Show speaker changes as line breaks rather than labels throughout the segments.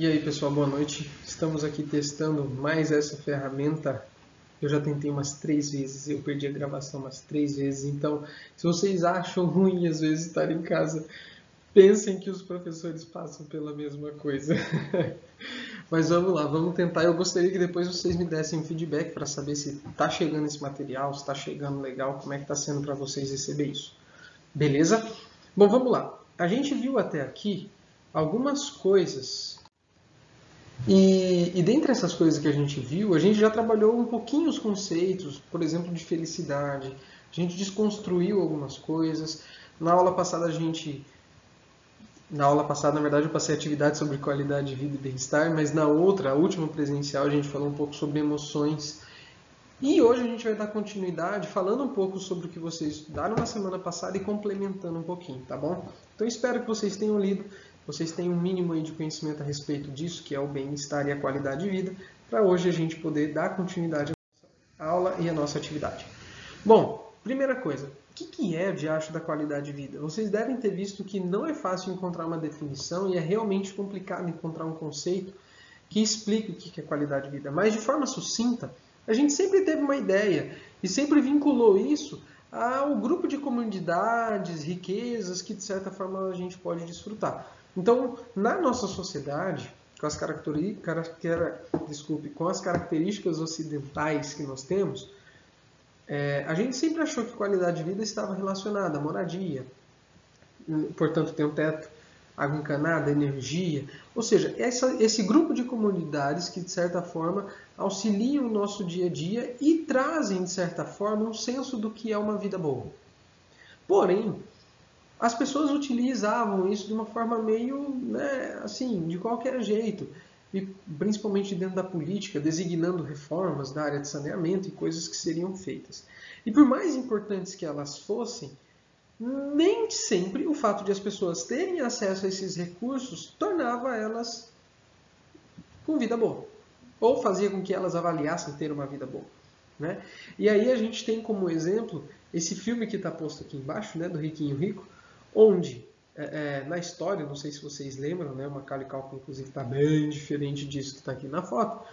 E aí pessoal, boa noite. Estamos aqui testando mais essa ferramenta. Eu já tentei umas 3 vezes, eu perdi a gravação umas 3 vezes. Então, se vocês acham ruim às vezes estar em casa, pensem que os professores passam pela mesma coisa. Mas vamos lá, vamos tentar. Eu gostaria que depois vocês me dessem um feedback para saber se está chegando esse material, se está chegando legal, como é que está sendo para vocês receber isso. Beleza? Bom, vamos lá. A gente viu até aqui algumas coisas. E dentre essas coisas que a gente viu, a gente já trabalhou um pouquinho os conceitos, por exemplo, de felicidade. A gente desconstruiu algumas coisas. Na aula passada, na verdade, eu passei atividade sobre qualidade de vida e bem-estar, mas na outra, a última presencial, a gente falou um pouco sobre emoções. E hoje a gente vai dar continuidade falando um pouco sobre o que vocês estudaram na semana passada e complementando um pouquinho, tá bom? Então espero que vocês tenham lido, vocês tenham um mínimo aí de conhecimento a respeito disso, que é o bem-estar e a qualidade de vida, para hoje a gente poder dar continuidade à aula e à nossa atividade. Bom, primeira coisa, o que é de acho da qualidade de vida? Vocês devem ter visto que não é fácil encontrar uma definição e é realmente complicado encontrar um conceito que explique o que é qualidade de vida, mas de forma sucinta, a gente sempre teve uma ideia e sempre vinculou isso ao grupo de comunidades, riquezas que de certa forma a gente pode desfrutar. Então, na nossa sociedade, com as características ocidentais que nós temos, a gente sempre achou que qualidade de vida estava relacionada à moradia, portanto ter um teto, água encanada, energia. Ou seja, esse grupo de comunidades que, de certa forma, auxiliam o nosso dia a dia e trazem, de certa forma, um senso do que é uma vida boa. Porém, as pessoas utilizavam isso de uma forma meio, assim, de qualquer jeito. E principalmente dentro da política, designando reformas da área de saneamento e coisas que seriam feitas. E por mais importantes que elas fossem, nem sempre o fato de as pessoas terem acesso a esses recursos tornava elas com vida boa. Ou fazia com que elas avaliassem ter uma vida boa. Né? E aí a gente tem como exemplo esse filme que está posto aqui embaixo, né, do Riquinho Rico, onde, na história, não sei se vocês lembram, né, o Macaulay Culkin inclusive está bem diferente disso que está aqui na foto,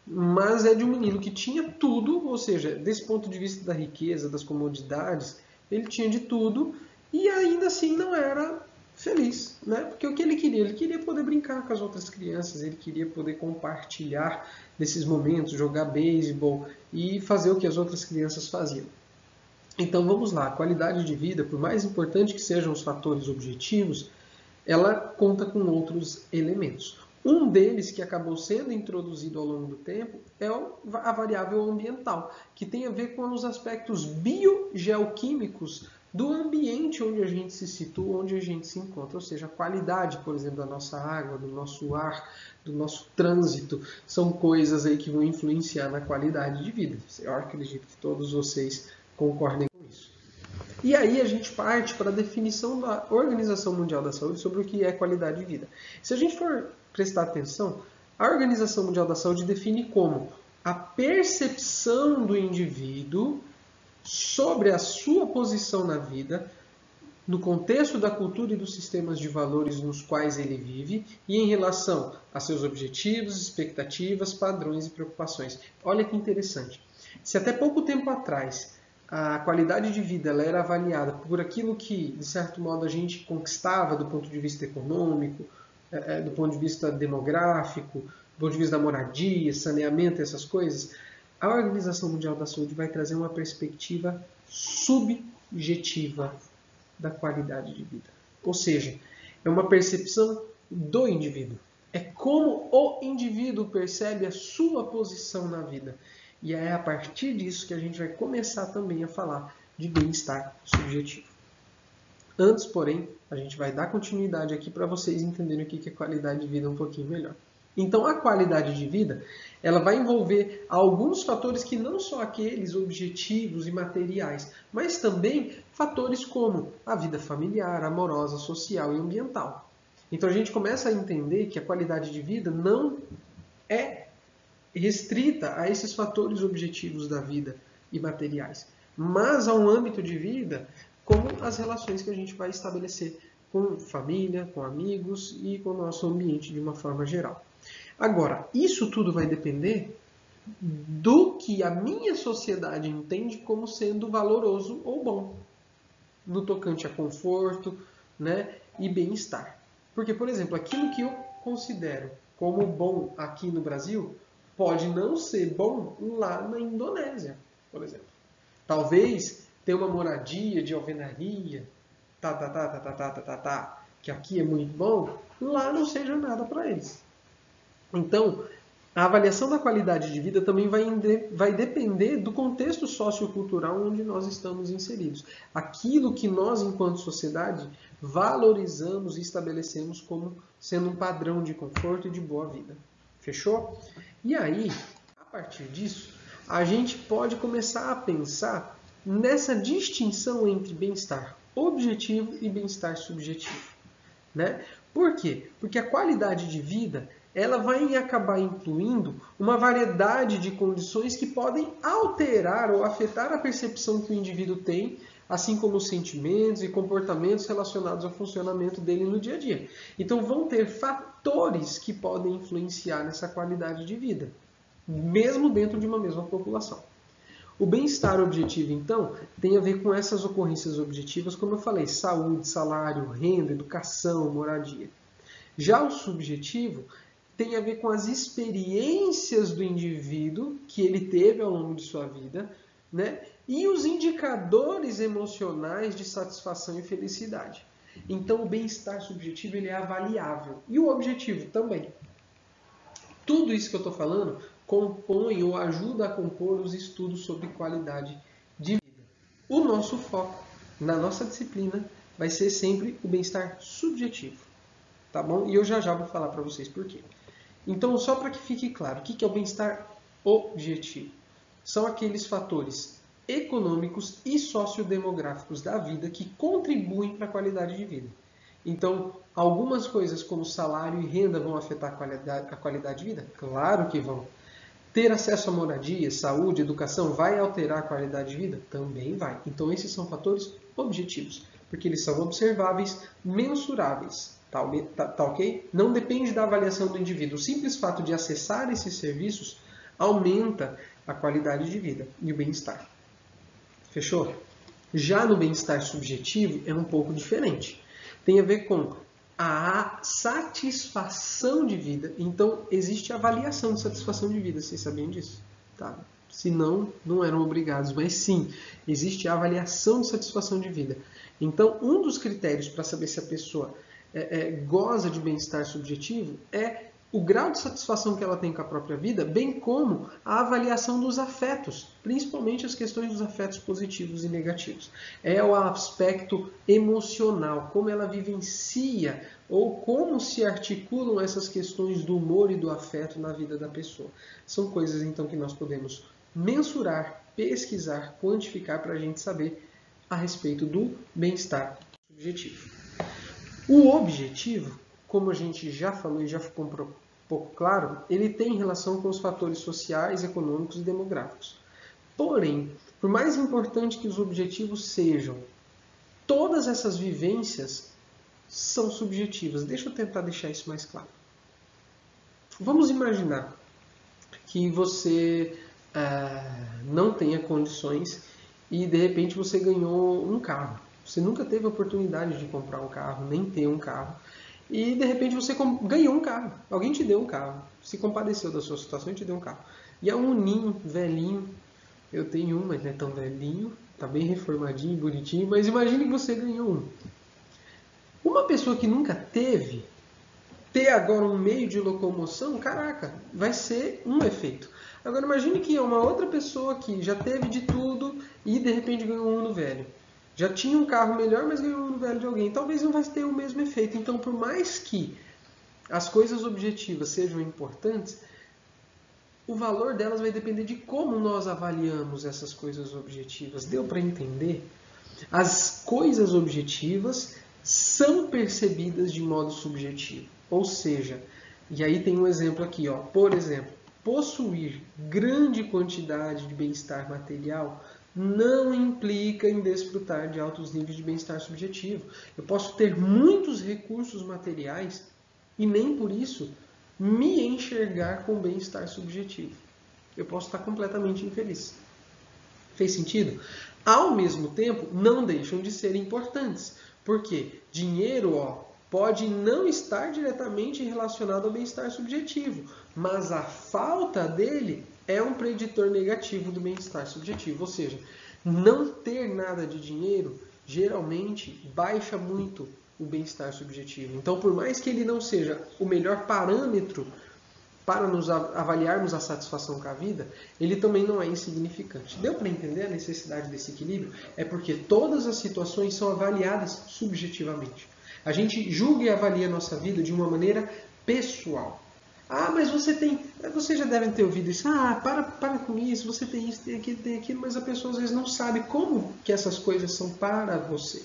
mas é de um menino que tinha tudo, ou seja, desse ponto de vista da riqueza, das comodidades, ele tinha de tudo e ainda assim não era feliz, né? Porque o que ele queria poder brincar com as outras crianças, ele queria poder compartilhar desses momentos, jogar beisebol e fazer o que as outras crianças faziam. Então vamos lá, a qualidade de vida, por mais importante que sejam os fatores objetivos, ela conta com outros elementos. Um deles que acabou sendo introduzido ao longo do tempo é a variável ambiental, que tem a ver com os aspectos biogeoquímicos do ambiente onde a gente se situa, onde a gente se encontra. Ou seja, a qualidade, por exemplo, da nossa água, do nosso ar, do nosso trânsito, são coisas aí que vão influenciar na qualidade de vida. Eu acredito que todos vocês concordem com isso. E aí a gente parte para a definição da Organização Mundial da Saúde sobre o que é qualidade de vida. Se a gente for prestar atenção, a Organização Mundial da Saúde define como a percepção do indivíduo sobre a sua posição na vida, no contexto da cultura e dos sistemas de valores nos quais ele vive e em relação a seus objetivos, expectativas, padrões e preocupações. Olha que interessante. Se até pouco tempo atrás a qualidade de vida ela era avaliada por aquilo que, de certo modo, a gente conquistava do ponto de vista econômico, do ponto de vista demográfico, do ponto de vista da moradia, saneamento, essas coisas, a Organização Mundial da Saúde vai trazer uma perspectiva subjetiva da qualidade de vida. Ou seja, é uma percepção do indivíduo. É como o indivíduo percebe a sua posição na vida. E é a partir disso que a gente vai começar também a falar de bem-estar subjetivo. Antes, porém, a gente vai dar continuidade aqui para vocês entenderem o que é qualidade de vida um pouquinho melhor. Então, a qualidade de vida, ela vai envolver alguns fatores que não são aqueles objetivos e materiais, mas também fatores como a vida familiar, amorosa, social e ambiental. Então, a gente começa a entender que a qualidade de vida não é restrita a esses fatores objetivos da vida e materiais, mas a um âmbito de vida como as relações que a gente vai estabelecer com família, com amigos e com o nosso ambiente de uma forma geral. Agora, isso tudo vai depender do que a minha sociedade entende como sendo valoroso ou bom, no tocante a conforto, né, e bem-estar. Porque, por exemplo, aquilo que eu considero como bom aqui no Brasil pode não ser bom lá na Indonésia, por exemplo. Talvez ter uma moradia de alvenaria, que aqui é muito bom, lá não seja nada para eles. Então, a avaliação da qualidade de vida também vai depender do contexto sociocultural onde nós estamos inseridos. Aquilo que nós, enquanto sociedade, valorizamos e estabelecemos como sendo um padrão de conforto e de boa vida. Fechou? E aí, a partir disso, a gente pode começar a pensar nessa distinção entre bem-estar objetivo e bem-estar subjetivo. Né? Por quê? Porque a qualidade de vida ela vai acabar incluindo uma variedade de condições que podem alterar ou afetar a percepção que o indivíduo tem, assim como os sentimentos e comportamentos relacionados ao funcionamento dele no dia a dia. Então vão ter fatores que podem influenciar nessa qualidade de vida, mesmo dentro de uma mesma população. O bem-estar objetivo, então, tem a ver com essas ocorrências objetivas, como eu falei, saúde, salário, renda, educação, moradia. Já o subjetivo tem a ver com as experiências do indivíduo que ele teve ao longo de sua vida, né? E os indicadores emocionais de satisfação e felicidade. Então, o bem-estar subjetivo ele é avaliável. E o objetivo também. Tudo isso que eu estou falando compõe ou ajuda a compor os estudos sobre qualidade de vida. O nosso foco na nossa disciplina vai ser sempre o bem-estar subjetivo. Tá bom? E eu já vou falar para vocês por quê. Então, só para que fique claro, o que é o bem-estar objetivo? São aqueles fatores econômicos e sociodemográficos da vida que contribuem para a qualidade de vida. Então, algumas coisas como salário e renda vão afetar a qualidade de vida? Claro que vão. Ter acesso à moradia, saúde, educação vai alterar a qualidade de vida? Também vai. Então, esses são fatores objetivos, porque eles são observáveis, mensuráveis. Tá ok? Não depende da avaliação do indivíduo. O simples fato de acessar esses serviços aumenta a qualidade de vida e o bem-estar. Fechou? Já no bem-estar subjetivo é um pouco diferente. Tem a ver com a satisfação de vida. Então, existe avaliação de satisfação de vida. Vocês sabiam disso? Tá. Se não, não eram obrigados. Mas sim, existe a avaliação de satisfação de vida. Então, um dos critérios para saber se a pessoa goza de bem-estar subjetivo é o grau de satisfação que ela tem com a própria vida, bem como a avaliação dos afetos, principalmente as questões dos afetos positivos e negativos. É o aspecto emocional, como ela vivencia ou como se articulam essas questões do humor e do afeto na vida da pessoa. São coisas então que nós podemos mensurar, pesquisar, quantificar para a gente saber a respeito do bem-estar subjetivo. O objetivo, como a gente já falou e já ficou um pouco claro, ele tem relação com os fatores sociais, econômicos e demográficos. Porém, por mais importante que os objetivos sejam, todas essas vivências são subjetivas. Deixa eu tentar deixar isso mais claro. Vamos imaginar que você não tenha condições e de repente você ganhou um carro. Você nunca teve a oportunidade de comprar um carro, nem ter um carro. E de repente você ganhou um carro. Alguém te deu um carro. Se compadeceu da sua situação e te deu um carro. E é um ninho, velhinho. Eu tenho um, mas não é tão velhinho. Tá bem reformadinho, bonitinho. Mas imagine que você ganhou um. Uma pessoa que nunca teve, ter agora um meio de locomoção, caraca, vai ser um efeito. Agora imagine que é uma outra pessoa que já teve de tudo e de repente ganhou um no velho. Já tinha um carro melhor, mas ganhou um no velho de alguém. Talvez não vai ter o mesmo efeito. Então, por mais que as coisas objetivas sejam importantes, o valor delas vai depender de como nós avaliamos essas coisas objetivas. Deu para entender? As coisas objetivas são percebidas de modo subjetivo. Ou seja, e aí tem um exemplo aqui, ó. Por exemplo, possuir grande quantidade de bem-estar material não implica em desfrutar de altos níveis de bem-estar subjetivo. Eu posso ter muitos recursos materiais e nem por isso me enxergar com bem-estar subjetivo. Eu posso estar completamente infeliz. Fez sentido? Ao mesmo tempo, não deixam de ser importantes. Porque dinheiro, pode não estar diretamente relacionado ao bem-estar subjetivo, mas a falta dele é um preditor negativo do bem-estar subjetivo. Ou seja, não ter nada de dinheiro geralmente baixa muito o bem-estar subjetivo. Então, por mais que ele não seja o melhor parâmetro para nos avaliarmos a satisfação com a vida, ele também não é insignificante. Deu para entender a necessidade desse equilíbrio? É porque todas as situações são avaliadas subjetivamente. A gente julga e avalia a nossa vida de uma maneira pessoal. Ah, mas vocês já devem ter ouvido isso. Ah, para com isso, você tem isso, tem aquilo, mas a pessoa às vezes não sabe como que essas coisas são para você.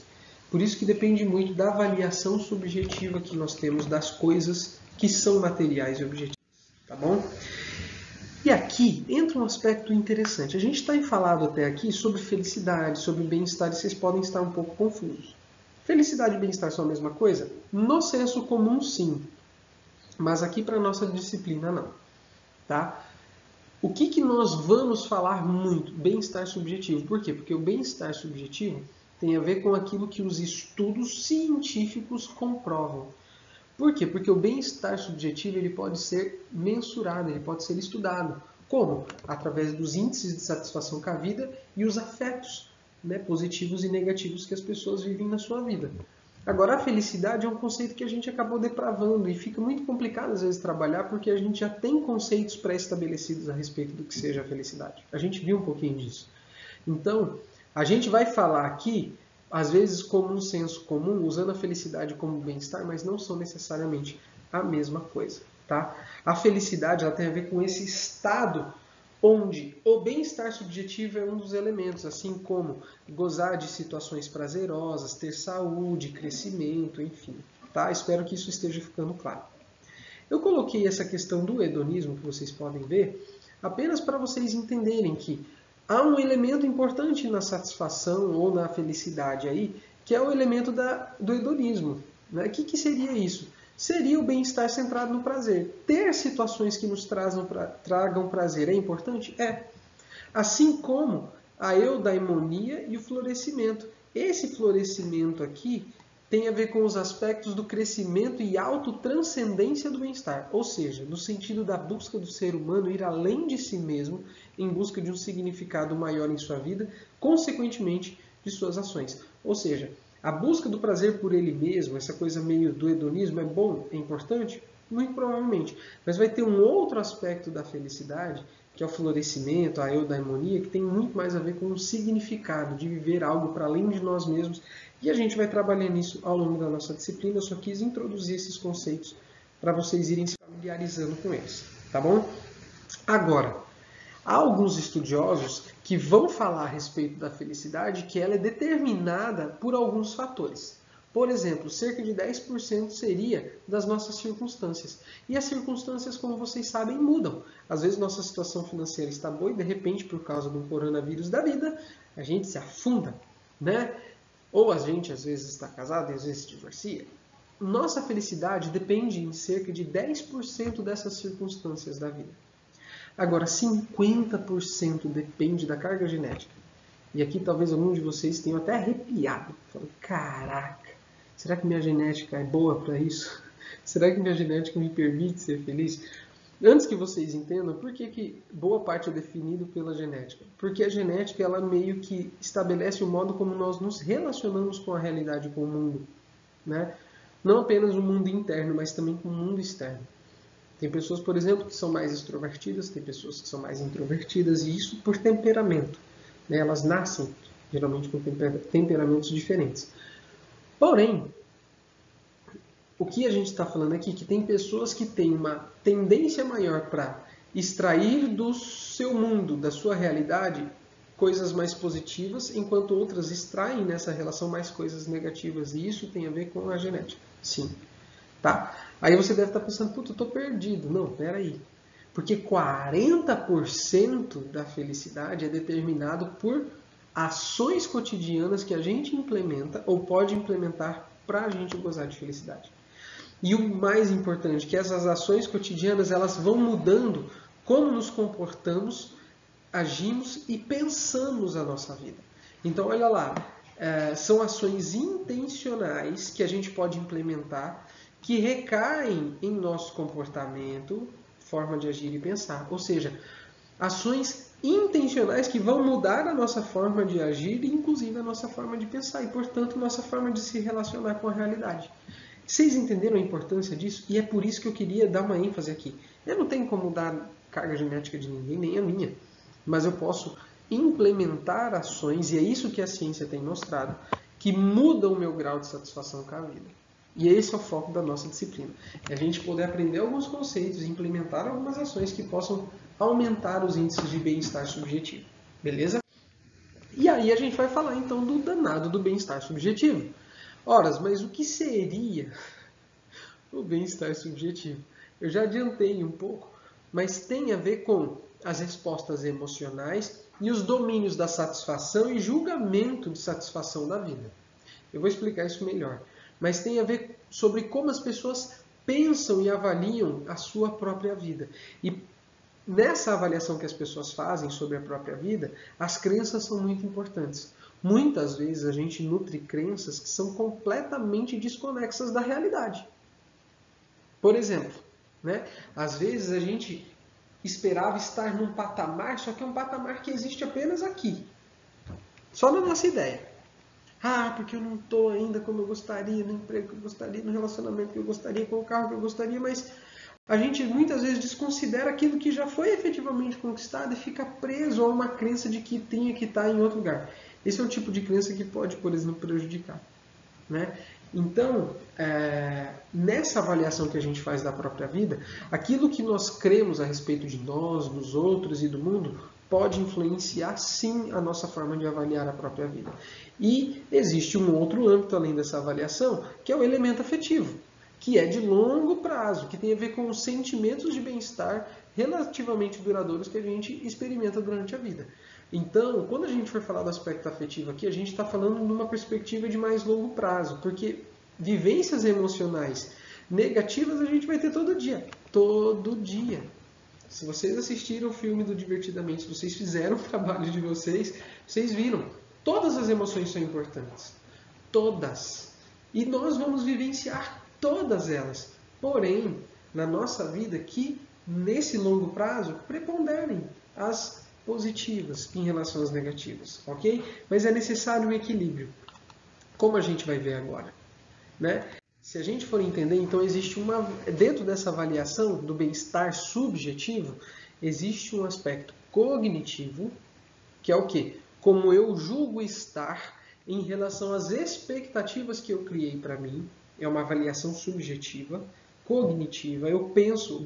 Por isso que depende muito da avaliação subjetiva que nós temos das coisas que são materiais e objetivas. Tá bom? E aqui entra um aspecto interessante. A gente está falado até aqui sobre felicidade, sobre bem-estar, e vocês podem estar um pouco confusos. Felicidade e bem-estar são a mesma coisa? No senso comum, sim. Mas aqui para a nossa disciplina, não. Tá? O que nós vamos falar muito? Bem-estar subjetivo. Por quê? Porque o bem-estar subjetivo tem a ver com aquilo que os estudos científicos comprovam. Por quê? Porque o bem-estar subjetivo ele pode ser mensurado, ele pode ser estudado. Como? Através dos índices de satisfação com a vida e os afetos, né, positivos e negativos que as pessoas vivem na sua vida. Agora, a felicidade é um conceito que a gente acabou depravando e fica muito complicado às vezes trabalhar porque a gente já tem conceitos pré-estabelecidos a respeito do que seja a felicidade. A gente viu um pouquinho disso. Então, a gente vai falar aqui às vezes como um senso comum, usando a felicidade como bem-estar, mas não são necessariamente a mesma coisa. Tá? A felicidade ela tem a ver com esse estado onde o bem-estar subjetivo é um dos elementos, assim como gozar de situações prazerosas, ter saúde, crescimento, enfim. Tá? Espero que isso esteja ficando claro. Eu coloquei essa questão do hedonismo, que vocês podem ver, apenas para vocês entenderem que há um elemento importante na satisfação ou na felicidade aí, que é o elemento do hedonismo. Né? O que seria isso? Seria o bem-estar centrado no prazer. Ter situações que nos tragam prazer é importante? É. Assim como a eudaimonia e o florescimento. Esse florescimento aqui tem a ver com os aspectos do crescimento e autotranscendência do bem-estar. Ou seja, no sentido da busca do ser humano ir além de si mesmo, em busca de um significado maior em sua vida, consequentemente de suas ações. Ou seja, a busca do prazer por ele mesmo, essa coisa meio do hedonismo, é bom, é importante? Muito provavelmente. Mas vai ter um outro aspecto da felicidade, que é o florescimento, a eudaimonia, que tem muito mais a ver com o significado de viver algo para além de nós mesmos. E a gente vai trabalhando isso ao longo da nossa disciplina. Eu só quis introduzir esses conceitos para vocês irem se familiarizando com eles. Tá bom? Agora, há alguns estudiosos que vão falar a respeito da felicidade que ela é determinada por alguns fatores. Por exemplo, cerca de 10% seria das nossas circunstâncias. E as circunstâncias, como vocês sabem, mudam. Às vezes nossa situação financeira está boa e de repente, por causa do coronavírus da vida, a gente se afunda, né? Ou a gente às vezes está casado e às vezes se divorcia. Nossa felicidade depende em cerca de 10% dessas circunstâncias da vida. Agora, 50% depende da carga genética. E aqui talvez algum de vocês tenham até arrepiado. Falando, caraca, será que minha genética é boa para isso? Será que minha genética me permite ser feliz? Antes que vocês entendam, por que boa parte é definido pela genética? Porque a genética ela meio que estabelece o modo como nós nos relacionamos com a realidade, com o mundo. Né? Não apenas o mundo interno, mas também com o mundo externo. Tem pessoas, por exemplo, que são mais extrovertidas, tem pessoas que são mais introvertidas, e isso por temperamento. Né? Elas nascem, geralmente, com temperamentos diferentes. Porém, o que a gente está falando aqui é que tem pessoas que têm uma tendência maior para extrair do seu mundo, da sua realidade, coisas mais positivas, enquanto outras extraem nessa relação mais coisas negativas. E isso tem a ver com a genética. Sim. Tá? Aí você deve estar pensando, puta, eu estou perdido. Não, peraí. Porque 40% da felicidade é determinado por ações cotidianas que a gente implementa ou pode implementar para a gente gozar de felicidade. E o mais importante, que essas ações cotidianas elas vão mudando como nos comportamos, agimos e pensamos a nossa vida. Então, olha lá, são ações intencionais que a gente pode implementar que recaem em nosso comportamento, forma de agir e pensar. Ou seja, ações intencionais que vão mudar a nossa forma de agir e, inclusive, a nossa forma de pensar e, portanto, nossa forma de se relacionar com a realidade. Vocês entenderam a importância disso? E é por isso que eu queria dar uma ênfase aqui. Eu não tenho como mudar a carga genética de ninguém, nem a minha. Mas eu posso implementar ações, e é isso que a ciência tem mostrado, que mudam o meu grau de satisfação com a vida. E esse é o foco da nossa disciplina. É a gente poder aprender alguns conceitos e implementar algumas ações que possam aumentar os índices de bem-estar subjetivo. Beleza? E aí a gente vai falar então do danado do bem-estar subjetivo. Ora, mas o que seria o bem-estar subjetivo? Eu já adiantei um pouco, mas tem a ver com as respostas emocionais e os domínios da satisfação e julgamento de satisfação da vida. Eu vou explicar isso melhor. Mas tem a ver sobre como as pessoas pensam e avaliam a sua própria vida. E nessa avaliação que as pessoas fazem sobre a própria vida, as crenças são muito importantes. Muitas vezes a gente nutre crenças que são completamente desconexas da realidade. Por exemplo, às vezes a gente esperava estar num patamar, só que é um patamar que existe apenas aqui. Só na nossa ideia. Porque eu não estou ainda como eu gostaria, no emprego que eu gostaria, no relacionamento que eu gostaria, com o carro que eu gostaria, mas a gente muitas vezes desconsidera aquilo que já foi efetivamente conquistado e fica preso a uma crença de que tinha que estar em outro lugar. Esse é um tipo de crença que pode, por exemplo, prejudicar. Então, nessa avaliação que a gente faz da própria vida, aquilo que nós cremos a respeito de nós, dos outros e do mundo, pode influenciar sim a nossa forma de avaliar a própria vida. E existe um outro âmbito além dessa avaliação, que é o elemento afetivo, que é de longo prazo, que tem a ver com os sentimentos de bem-estar relativamente duradouros que a gente experimenta durante a vida. Então, quando a gente for falar do aspecto afetivo aqui, a gente está falando numa perspectiva de mais longo prazo, porque vivências emocionais negativas a gente vai ter todo dia. Todo dia. Se vocês assistiram o filme do Divertidamente, se vocês fizeram o trabalho de vocês, vocês viram. Todas as emoções são importantes. Todas. E nós vamos vivenciar todas elas. Porém, na nossa vida, que nesse longo prazo preponderem as positivas em relação às negativas, ok? Mas é necessário um equilíbrio, como a gente vai ver agora, Se a gente for entender, então existe dentro dessa avaliação do bem-estar subjetivo, existe um aspecto cognitivo, que é o quê? Como eu julgo estar em relação às expectativas que eu criei para mim, é uma avaliação subjetiva, cognitiva, eu penso,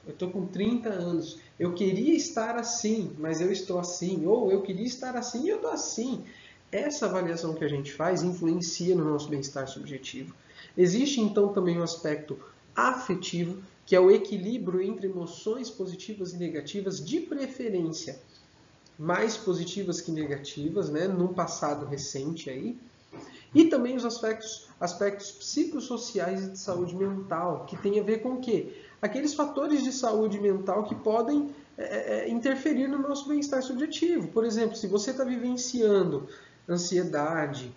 eu estou com 30 anos, eu queria estar assim, mas eu estou assim. Ou eu queria estar assim e eu estou assim. Essa avaliação que a gente faz influencia no nosso bem-estar subjetivo. Existe então também um aspecto afetivo, que é o equilíbrio entre emoções positivas e negativas, de preferência mais positivas que negativas, num passado recente aí. E também os aspectos psicossociais e de saúde mental, que tem a ver com o quê? Aqueles fatores de saúde mental que podem interferir no nosso bem-estar subjetivo. Por exemplo, se você está vivenciando ansiedade,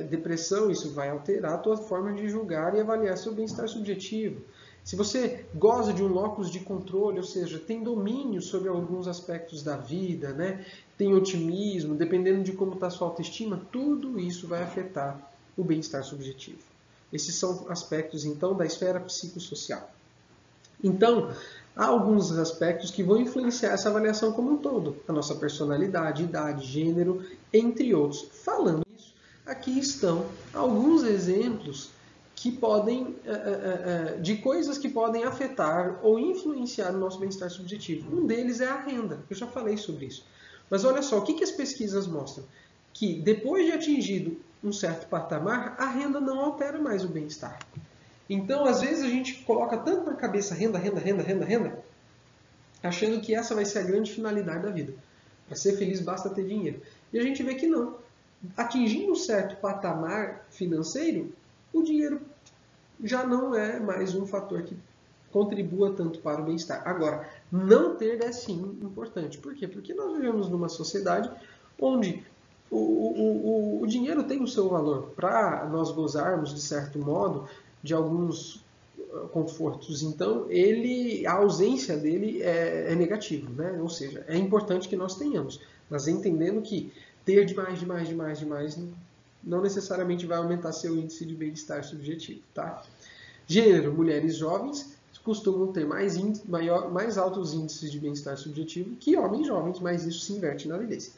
depressão, isso vai alterar a tua forma de julgar e avaliar seu bem-estar subjetivo. Se você goza de um locus de controle, ou seja, tem domínio sobre alguns aspectos da vida, tem otimismo, dependendo de como está a sua autoestima, tudo isso vai afetar o bem-estar subjetivo. Esses são aspectos, então, da esfera psicossocial. Então, há alguns aspectos que vão influenciar essa avaliação como um todo. A nossa personalidade, idade, gênero, entre outros. Falando isso, aqui estão alguns exemplos que podem, de coisas que podem afetar ou influenciar o nosso bem-estar subjetivo. Um deles é a renda. Eu já falei sobre isso. Mas olha só, o que as pesquisas mostram? Que depois de atingido um certo patamar, a renda não altera mais o bem-estar. Então, às vezes, a gente coloca tanto na cabeça renda, achando que essa vai ser a grande finalidade da vida. Para ser feliz, basta ter dinheiro. E a gente vê que não. Atingindo um certo patamar financeiro, o dinheiro já não é mais um fator que contribua tanto para o bem-estar. Agora, não ter é sim importante. Por quê? Porque nós vivemos numa sociedade onde o dinheiro tem o seu valor. Para nós gozarmos, de certo modo, de alguns confortos. Então, a ausência dele é negativa, né? Ou seja, é importante que nós tenhamos, mas entendendo que ter demais não necessariamente vai aumentar seu índice de bem-estar subjetivo, tá? Gênero, mulheres jovens costumam ter mais altos índices de bem-estar subjetivo que homens jovens, mas isso se inverte na velhice.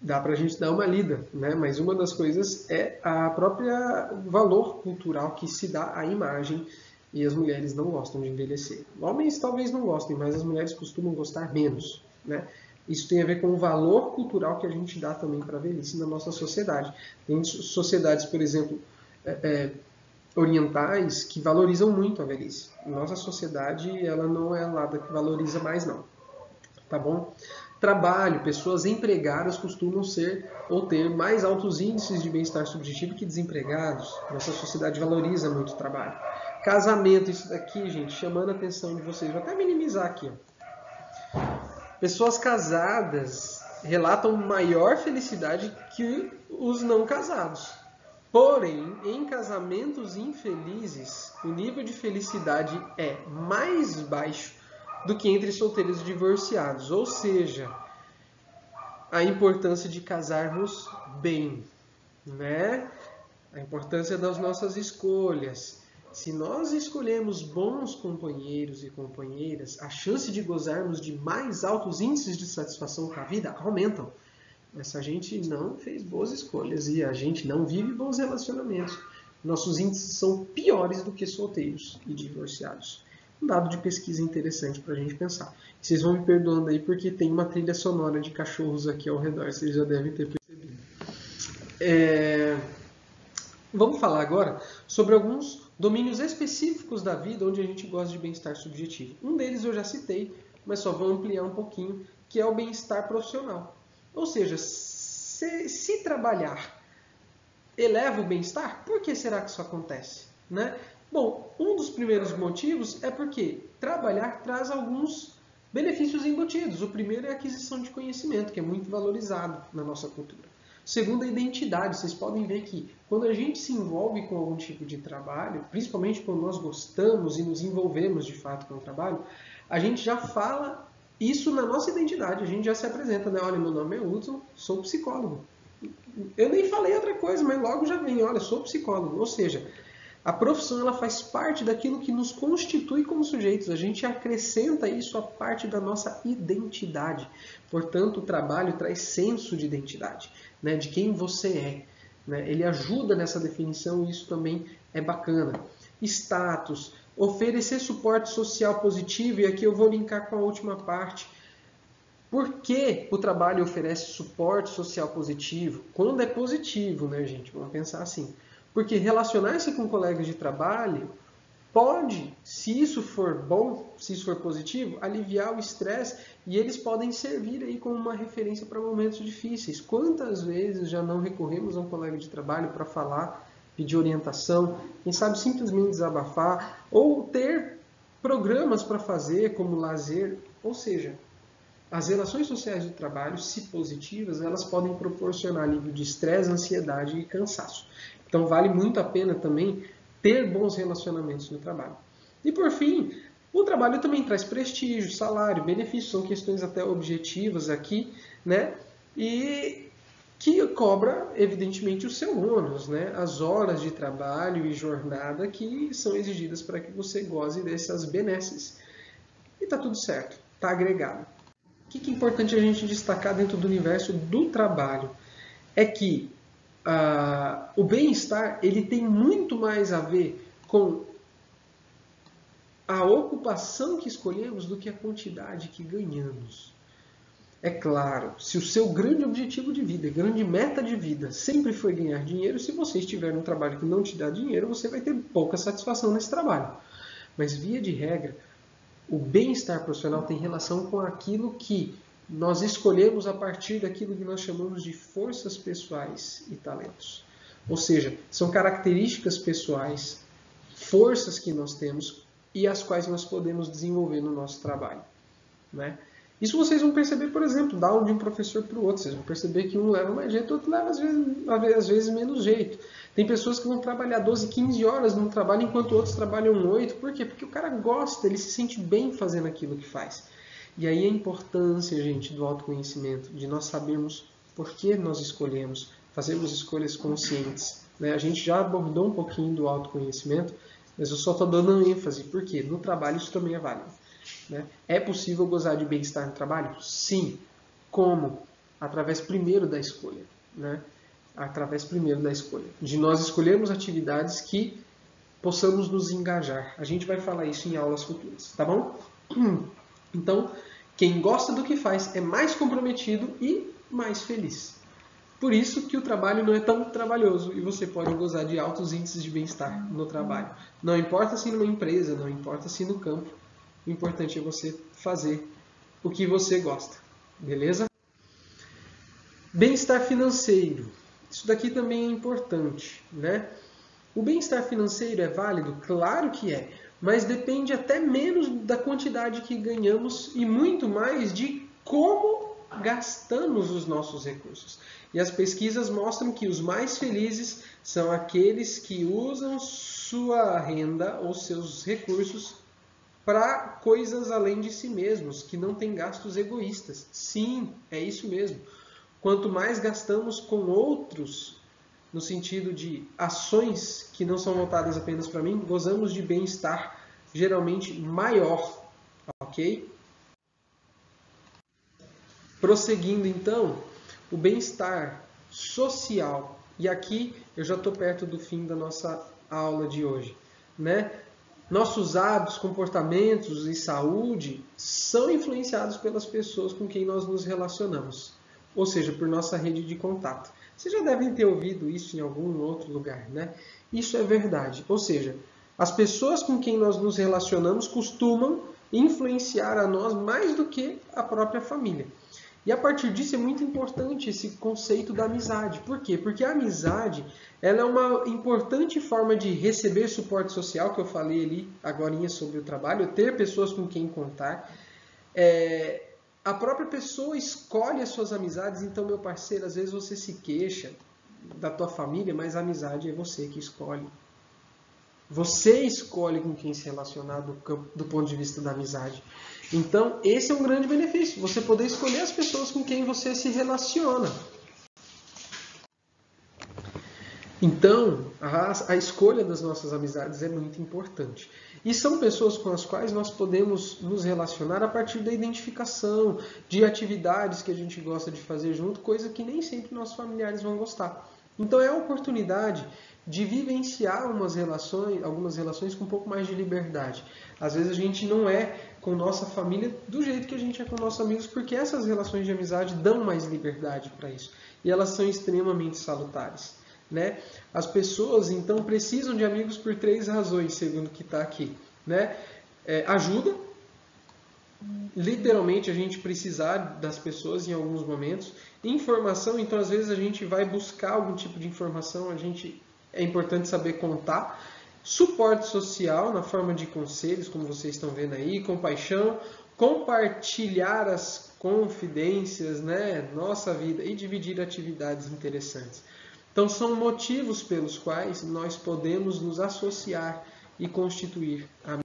Dá para a gente dar uma lida, né? Mas uma das coisas é a própria valor cultural que se dá à imagem, e as mulheres não gostam de envelhecer. Homens talvez não gostem, mas as mulheres costumam gostar menos, né? Isso tem a ver com o valor cultural que a gente dá também para a velhice na nossa sociedade. Tem sociedades, por exemplo, orientais que valorizam muito a velhice. Nossa sociedade, ela não é lá da que valoriza mais não, tá bom? Trabalho, pessoas empregadas costumam ser ou ter mais altos índices de bem-estar subjetivo que desempregados. Nossa sociedade valoriza muito o trabalho. Casamento, isso daqui, gente, chamando a atenção de vocês. Vou até minimizar aqui. Ó. Pessoas casadas relatam maior felicidade que os não casados. Porém, em casamentos infelizes, o nível de felicidade é mais baixo do que entre solteiros e divorciados. Ou seja, a importância de casarmos bem, né? A importância das nossas escolhas. Se nós escolhermos bons companheiros e companheiras, a chance de gozarmos de mais altos índices de satisfação com a vida aumentam. Mas se a gente não fez boas escolhas e a gente não vive bons relacionamentos, nossos índices são piores do que solteiros e divorciados. Um dado de pesquisa interessante para a gente pensar. Vocês vão me perdoando aí porque tem uma trilha sonora de cachorros aqui ao redor, vocês já devem ter percebido. Vamos falar agora sobre alguns domínios específicos da vida onde a gente gosta de bem-estar subjetivo. Um deles eu já citei, mas só vou ampliar um pouquinho, que é o bem-estar profissional. Ou seja, se trabalhar eleva o bem-estar, por que será que isso acontece? Né? Bom, um dos primeiros motivos é porque trabalhar traz alguns benefícios embutidos. O primeiro é a aquisição de conhecimento, que é muito valorizado na nossa cultura. O segundo é a identidade. Vocês podem ver que quando a gente se envolve com algum tipo de trabalho, principalmente quando nós gostamos e nos envolvemos de fato com o trabalho, a gente já fala isso na nossa identidade, a gente já se apresenta, né? Olha, meu nome é Hudson, sou psicólogo. Eu nem falei outra coisa, mas logo já vem, olha, sou psicólogo. Ou seja, a profissão ela faz parte daquilo que nos constitui como sujeitos. A gente acrescenta isso à parte da nossa identidade. Portanto, o trabalho traz senso de identidade, né? De quem você é. Né? Ele ajuda nessa definição e isso também é bacana. Status. Oferecer suporte social positivo, e aqui eu vou linkar com a última parte. Por que o trabalho oferece suporte social positivo? Quando é positivo, né, gente? Vamos pensar assim. Porque relacionar-se com colegas de trabalho pode, se isso for bom, se isso for positivo, aliviar o estresse e eles podem servir aí como uma referência para momentos difíceis. Quantas vezes já não recorremos a um colega de trabalho para falar, pedir orientação, quem sabe simplesmente desabafar, ou ter programas para fazer como lazer. Ou seja, as relações sociais do trabalho, se positivas, elas podem proporcionar alívio de estresse, ansiedade e cansaço. Então vale muito a pena também ter bons relacionamentos no trabalho. E por fim, o trabalho também traz prestígio, salário, benefícios, são questões até objetivas aqui, né? E que cobra, evidentemente, o seu ônus, né? As horas de trabalho e jornada que são exigidas para que você goze dessas benesses. E tá tudo certo, tá agregado. O que é importante a gente destacar dentro do universo do trabalho? É que o bem-estar ele tem muito mais a ver com a ocupação que escolhemos do que a quantidade que ganhamos. É claro, se o seu grande objetivo de vida, grande meta de vida sempre foi ganhar dinheiro, se você estiver num trabalho que não te dá dinheiro, você vai ter pouca satisfação nesse trabalho. Mas, via de regra, o bem-estar profissional tem relação com aquilo que nós escolhemos a partir daquilo que nós chamamos de forças pessoais e talentos. Ou seja, são características pessoais, forças que nós temos e as quais nós podemos desenvolver no nosso trabalho, né? Isso vocês vão perceber, por exemplo, da aula de um professor para o outro. Vocês vão perceber que um leva mais jeito, outro leva às vezes menos jeito. Tem pessoas que vão trabalhar 12, 15 horas no trabalho, enquanto outros trabalham 8. Por quê? Porque o cara gosta, ele se sente bem fazendo aquilo que faz. E aí a importância, gente, do autoconhecimento, de nós sabermos por que nós escolhemos, fazermos escolhas conscientes, né? A gente já abordou um pouquinho do autoconhecimento, mas eu só estou dando ênfase, porque no trabalho isso também é válido, né? É possível gozar de bem-estar no trabalho? Sim. Como? Através primeiro da escolha, né? Através primeiro da escolha. De nós escolhermos atividades que possamos nos engajar. A gente vai falar isso em aulas futuras, tá bom? Então, quem gosta do que faz é mais comprometido e mais feliz. Por isso que o trabalho não é tão trabalhoso e você pode gozar de altos índices de bem-estar no trabalho. Não importa se numa empresa, não importa se no campo, o importante é você fazer o que você gosta, beleza? Bem-estar financeiro. Isso daqui também é importante, né? O bem-estar financeiro é válido? Claro que é, mas depende até menos da quantidade que ganhamos e muito mais de como gastamos os nossos recursos. E as pesquisas mostram que os mais felizes são aqueles que usam sua renda ou seus recursos para coisas além de si mesmos, que não têm gastos egoístas. Sim, é isso mesmo. Quanto mais gastamos com outros, no sentido de ações que não são voltadas apenas para mim, gozamos de bem-estar geralmente maior, ok? Prosseguindo então, o bem-estar social. E aqui eu já estou perto do fim da nossa aula de hoje, né? Nossos hábitos, comportamentos e saúde são influenciados pelas pessoas com quem nós nos relacionamos, ou seja, por nossa rede de contato. Vocês já devem ter ouvido isso em algum outro lugar, né? Isso é verdade. Ou seja, as pessoas com quem nós nos relacionamos costumam influenciar a nós mais do que a própria família. E a partir disso é muito importante esse conceito da amizade. Por quê? Porque a amizade ela é uma importante forma de receber suporte social, que eu falei ali agora sobre o trabalho, ter pessoas com quem contar. A própria pessoa escolhe as suas amizades, então, meu parceiro, às vezes você se queixa da tua família, mas a amizade é você que escolhe. Você escolhe com quem se relacionar do ponto de vista da amizade. Então, esse é um grande benefício, você poder escolher as pessoas com quem você se relaciona. Então, a escolha das nossas amizades é muito importante. E são pessoas com as quais nós podemos nos relacionar a partir da identificação, de atividades que a gente gosta de fazer junto, coisa que nem sempre nossos familiares vão gostar. Então é a oportunidade de vivenciar algumas relações com um pouco mais de liberdade. Às vezes a gente não é com nossa família do jeito que a gente é com nossos amigos, porque essas relações de amizade dão mais liberdade para isso. E elas são extremamente salutares, né? As pessoas, então, precisam de amigos por 3 razões, segundo o que está aqui, né? Ajuda. Literalmente, a gente precisar das pessoas em alguns momentos. Informação, então, às vezes a gente vai buscar algum tipo de informação, é importante saber contar. Suporte social, na forma de conselhos, como vocês estão vendo aí, compaixão, compartilhar as confidências, né? Nossa vida e dividir atividades interessantes. Então, são motivos pelos quais nós podemos nos associar e constituir amigos.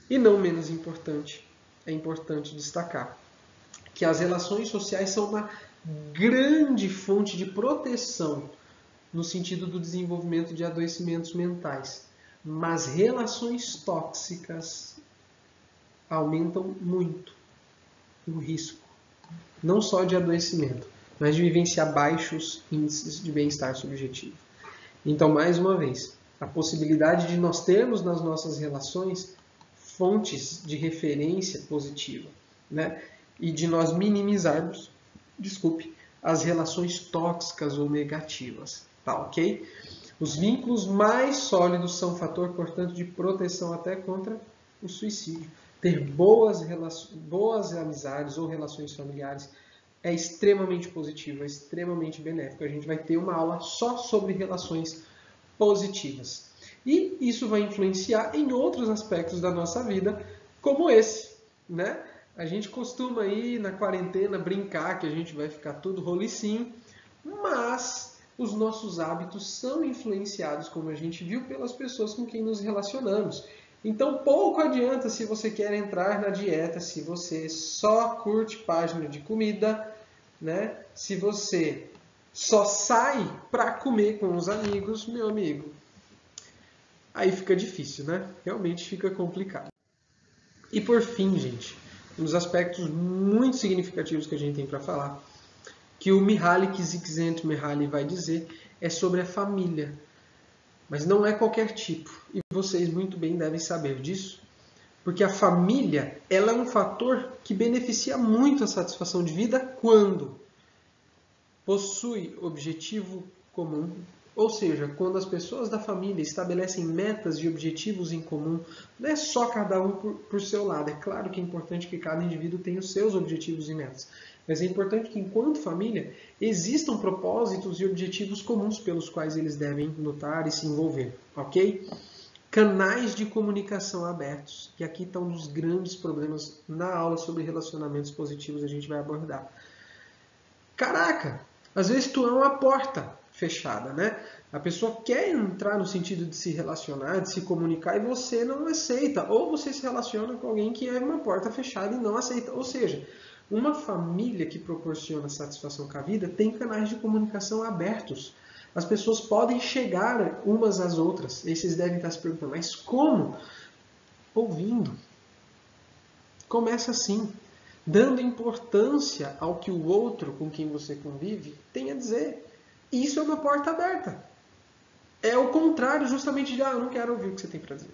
E não menos importante, é importante destacar que as relações sociais são uma grande fonte de proteção no sentido do desenvolvimento de adoecimentos mentais. Mas relações tóxicas aumentam muito o risco, não só de adoecimento, mas de vivenciar baixos índices de bem-estar subjetivo. Então, mais uma vez, a possibilidade de nós termos nas nossas relações fontes de referência positiva, né? E de nós minimizarmos, as relações tóxicas ou negativas, tá ok? Os vínculos mais sólidos são um fator, portanto, de proteção até contra o suicídio. ter boas amizades ou relações familiares é extremamente positivo, é extremamente benéfico. A gente vai ter uma aula só sobre relações positivas. E isso vai influenciar em outros aspectos da nossa vida, como esse, né? A gente costuma aí na quarentena brincar que a gente vai ficar tudo rolicinho, mas os nossos hábitos são influenciados, como a gente viu, pelas pessoas com quem nos relacionamos. Então pouco adianta se você quer entrar na dieta, se você só curte página de comida, né? Se você só sai para comer com os amigos, meu amigo, aí fica difícil, né? Realmente fica complicado. E por fim, gente, um dos aspectos muito significativos que a gente tem para falar, que o Mihaly Csikszentmihalyi vai dizer, é sobre a família. Mas não é qualquer tipo. E vocês muito bem devem saber disso. Porque a família, ela é um fator que beneficia muito a satisfação de vida quando possui objetivo comum, ou seja, quando as pessoas da família estabelecem metas e objetivos em comum, não é só cada um por seu lado. É claro que é importante que cada indivíduo tenha os seus objetivos e metas, mas é importante que, enquanto família, existam propósitos e objetivos comuns pelos quais eles devem lutar e se envolver, ok? Canais de comunicação abertos, que aqui estão um dos grandes problemas na aula sobre relacionamentos positivos, a gente vai abordar. Caraca, às vezes tu é uma porta fechada, né? A pessoa quer entrar no sentido de se relacionar, de se comunicar, e você não aceita. Ou você se relaciona com alguém que é uma porta fechada e não aceita. Ou seja, uma família que proporciona satisfação com a vida tem canais de comunicação abertos. As pessoas podem chegar umas às outras. E vocês devem estar se perguntando, mas como? Ouvindo. Começa assim, dando importância ao que o outro com quem você convive tem a dizer. Isso é uma porta aberta. É o contrário justamente de, eu não quero ouvir o que você tem para dizer.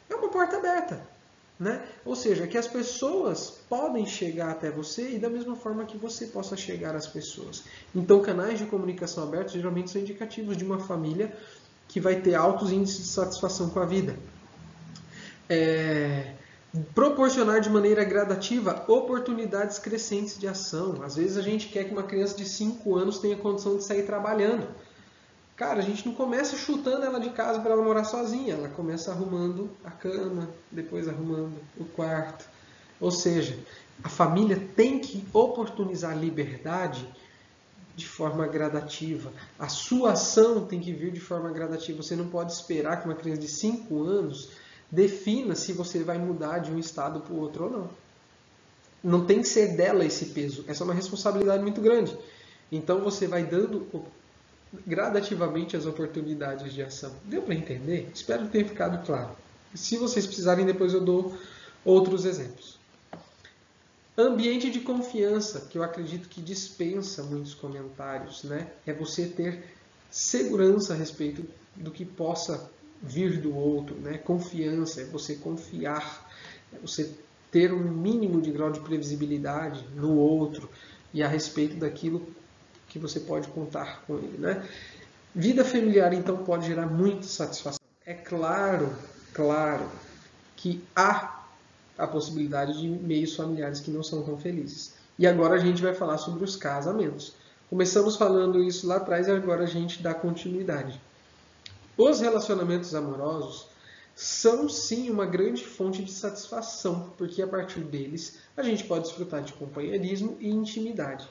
É uma porta aberta. Né? Ou seja, que as pessoas podem chegar até você e da mesma forma que você possa chegar às pessoas. Então, canais de comunicação abertos geralmente são indicativos de uma família que vai ter altos índices de satisfação com a vida. Proporcionar de maneira gradativa oportunidades crescentes de ação. Às vezes a gente quer que uma criança de 5 anos tenha condição de sair trabalhando. Cara, a gente não começa chutando ela de casa para ela morar sozinha. Ela começa arrumando a cama, depois arrumando o quarto. Ou seja, a família tem que oportunizar a liberdade de forma gradativa. A sua ação tem que vir de forma gradativa. Você não pode esperar que uma criança de 5 anos defina se você vai mudar de um estado para o outro ou não. Não tem que ser dela esse peso. Essa é uma responsabilidade muito grande. Então você vai dando gradativamente as oportunidades de ação. Deu para entender? Espero que tenha ficado claro. Se vocês precisarem, depois eu dou outros exemplos. Ambiente de confiança, que eu acredito que dispensa muitos comentários, né? É você ter segurança a respeito do que possa vir do outro, né? Confiança, é você confiar, é você ter um mínimo de grau de previsibilidade no outro e a respeito daquilo que você pode contar com ele, né? Vida familiar, então, pode gerar muita satisfação. É claro que há a possibilidade de meios familiares que não são tão felizes. E agora a gente vai falar sobre os casamentos. Começamos falando isso lá atrás e agora a gente dá continuidade. Os relacionamentos amorosos são sim uma grande fonte de satisfação, porque a partir deles a gente pode desfrutar de companheirismo e intimidade.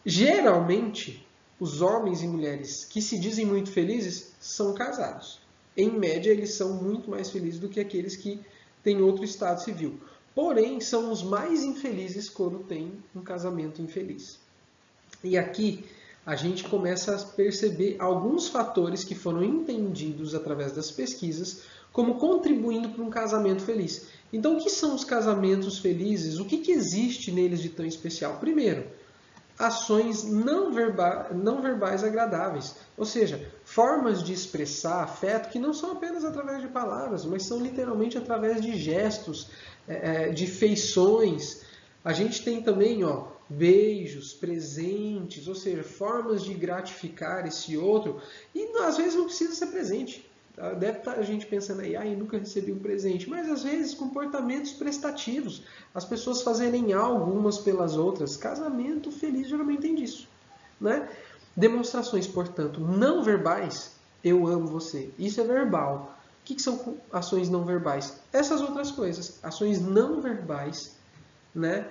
Geralmente, os homens e mulheres que se dizem muito felizes são casados. Em média, eles são muito mais felizes do que aqueles que têm outro estado civil. Porém, são os mais infelizes quando têm um casamento infeliz. E aqui a gente começa a perceber alguns fatores que foram entendidos através das pesquisas como contribuindo para um casamento feliz. Então, o que são os casamentos felizes? O que existe neles de tão especial? Primeiro, ações não verbais agradáveis, ou seja, formas de expressar afeto que não são apenas através de palavras, mas são literalmente através de gestos, de feições. A gente tem também beijos, presentes, ou seja, formas de gratificar esse outro, e às vezes não precisa ser presente. Deve estar a gente pensando aí, ai, nunca recebi um presente. Mas às vezes comportamentos prestativos. As pessoas fazerem algo umas pelas outras. Casamento feliz geralmente tem disso, né? Demonstrações, portanto, não verbais. Eu amo você. Isso é verbal. O que são ações não verbais? Essas outras coisas. Ações não verbais, né?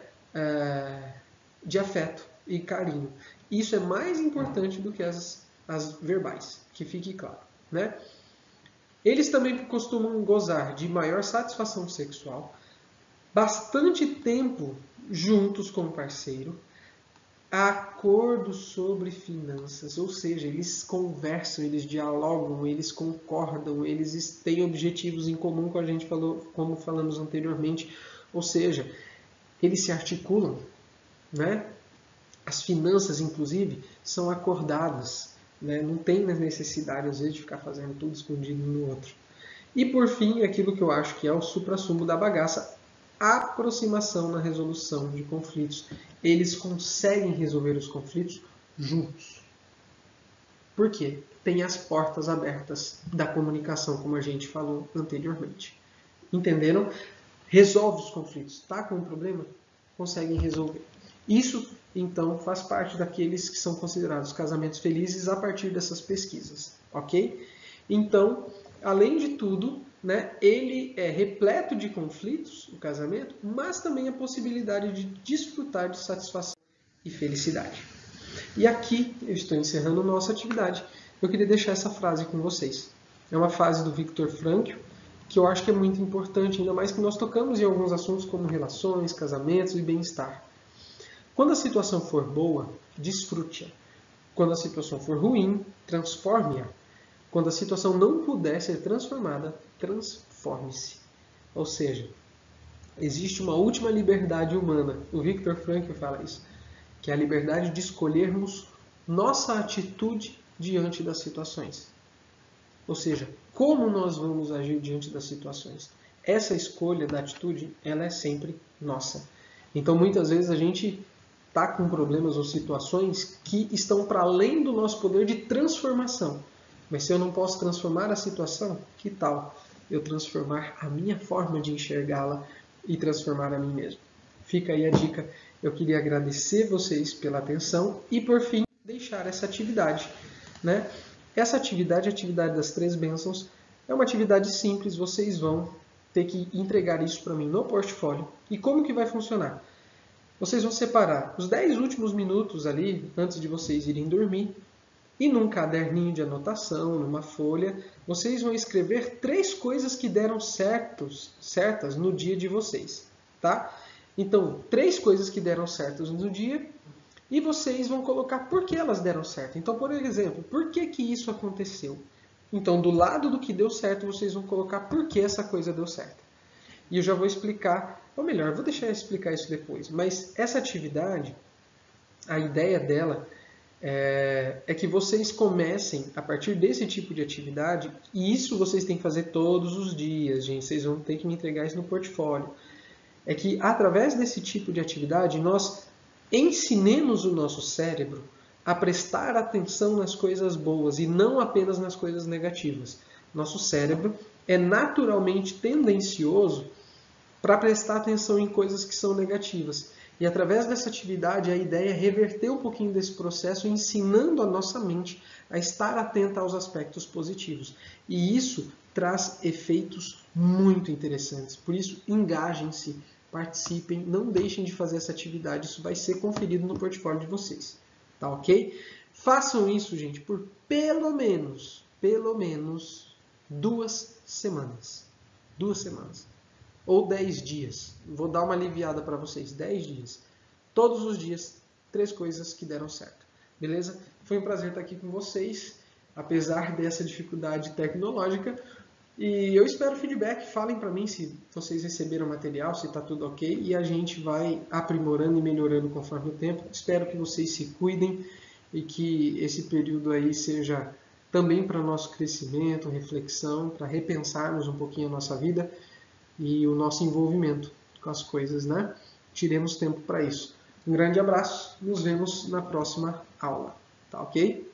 De afeto e carinho. Isso é mais importante do que as verbais. Que fique claro, né? Eles também costumam gozar de maior satisfação sexual, bastante tempo juntos com o parceiro, acordo sobre finanças, ou seja, eles conversam, eles dialogam, eles concordam, eles têm objetivos em comum, como a gente falou, como falamos anteriormente, ou seja, eles se articulam, né? As finanças, inclusive, são acordadas, né? Não tem necessidade, às vezes, de ficar fazendo tudo escondido um no outro. E, por fim, aquilo que eu acho que é o suprassumo da bagaça, a aproximação na resolução de conflitos. Eles conseguem resolver os conflitos juntos. Por quê? Tem as portas abertas da comunicação, como a gente falou anteriormente. Entenderam? Resolve os conflitos. Está com um problema? Conseguem resolver. Isso, então, faz parte daqueles que são considerados casamentos felizes a partir dessas pesquisas. Ok? Então, além de tudo, né, ele é repleto de conflitos, o casamento, mas também a possibilidade de desfrutar de satisfação e felicidade. E aqui eu estou encerrando nossa atividade. Eu queria deixar essa frase com vocês. É uma frase do Viktor Frankl, que eu acho que é muito importante, ainda mais que nós tocamos em alguns assuntos como relações, casamentos e bem-estar. Quando a situação for boa, desfrute-a. Quando a situação for ruim, transforme-a. Quando a situação não puder ser transformada, transforme-se. Ou seja, existe uma última liberdade humana. O Viktor Frankl fala isso, que é a liberdade de escolhermos nossa atitude diante das situações. Ou seja, como nós vamos agir diante das situações. Essa escolha da atitude, ela é sempre nossa. Então, muitas vezes a gente está com problemas ou situações que estão para além do nosso poder de transformação. Mas se eu não posso transformar a situação, que tal eu transformar a minha forma de enxergá-la e transformar a mim mesmo? Fica aí a dica. Eu queria agradecer vocês pela atenção e, por fim, deixar essa atividade, né? Essa atividade, a atividade das 3 bênçãos, é uma atividade simples. Vocês vão ter que entregar isso para mim no portfólio. E como que vai funcionar? Vocês vão separar os 10 últimos minutos ali, antes de vocês irem dormir, e num caderninho de anotação, numa folha, vocês vão escrever 3 coisas que deram certas no dia de vocês, tá? Então, 3 coisas que deram certas no dia e vocês vão colocar por que elas deram certo. Então, por exemplo, por que isso aconteceu? Então, do lado do que deu certo, vocês vão colocar por que essa coisa deu certo. E eu já vou explicar, ou melhor, vou deixar eu explicar isso depois. Mas essa atividade, a ideia dela é que vocês comecem a partir desse tipo de atividade, e isso vocês têm que fazer todos os dias, gente. Vocês vão ter que me entregar isso no portfólio. É que através desse tipo de atividade, nós ensinemos o nosso cérebro a prestar atenção nas coisas boas e não apenas nas coisas negativas. Nosso cérebro é naturalmente tendencioso para prestar atenção em coisas que são negativas. E através dessa atividade, a ideia é reverter um pouquinho desse processo, ensinando a nossa mente a estar atenta aos aspectos positivos. E isso traz efeitos muito interessantes. Por isso, engajem-se, participem, não deixem de fazer essa atividade. Isso vai ser conferido no portfólio de vocês. Tá ok? Façam isso, gente, por pelo menos 2 semanas. 2 semanas. Ou 10 dias. Vou dar uma aliviada para vocês. 10 dias. Todos os dias, 3 coisas que deram certo. Beleza? Foi um prazer estar aqui com vocês, apesar dessa dificuldade tecnológica. E eu espero feedback. Falem para mim se vocês receberam o material, se está tudo ok. E a gente vai aprimorando e melhorando conforme o tempo. Espero que vocês se cuidem e que esse período aí seja também para nosso crescimento, reflexão, para repensarmos um pouquinho a nossa vida e o nosso envolvimento com as coisas, né? Tiremos tempo para isso. Um grande abraço, nos vemos na próxima aula, tá ok?